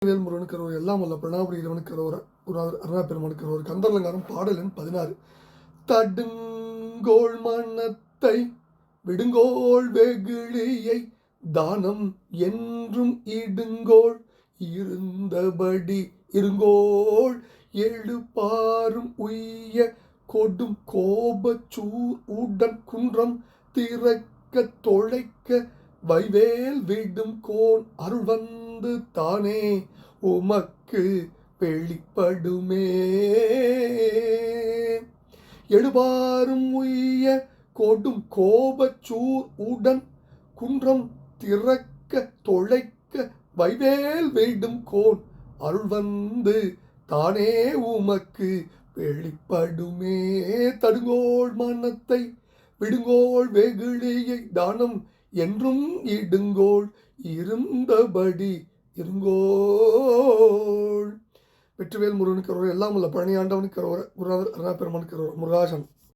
வேல் முருகனுக்கு ஒரு எல்லாம் வல்ல பிரணாபுரி இறைவனுக்கு ஒரு அருணா பெருமானுக்கு ஒரு கந்தர்லங்காரம் பாடல் எண் 16. தடுங்கோள் மனத்தை விடுங்கோள் வெகுளியை தானம் என்றும் இடுங்கோள் இருந்தபடி இருங்கோள் எழுப்பாரும் உய்ய கொடும் கோபச்சூர் உடன் குன்றம் திறக்க தொலைக்க வைவேல் விடும் கோன் அருள் வந்து தானே உமக்கு வெளிப்படுமே. எழுபாரும் உய்ய கொடும் கோபச்சூர் உடன் குன்றம் திறக்க தொலைக்க வைவேல் விடும் கோன் அருள் வந்து தானே உமக்கு வெளிப்படுமே. தடுங்கோள் மனத்தை விடுங்கோள் வெகுளியை தானம் என்றும் இடுங்கோள் இருந்தபடி இருங்கோள். வெற்றிவேல் முருகனுக்கு எல்லாம் உள்ள பழனி ஆண்டவனுக்கு அருணா பெருமானுக்கு முருகாசன்.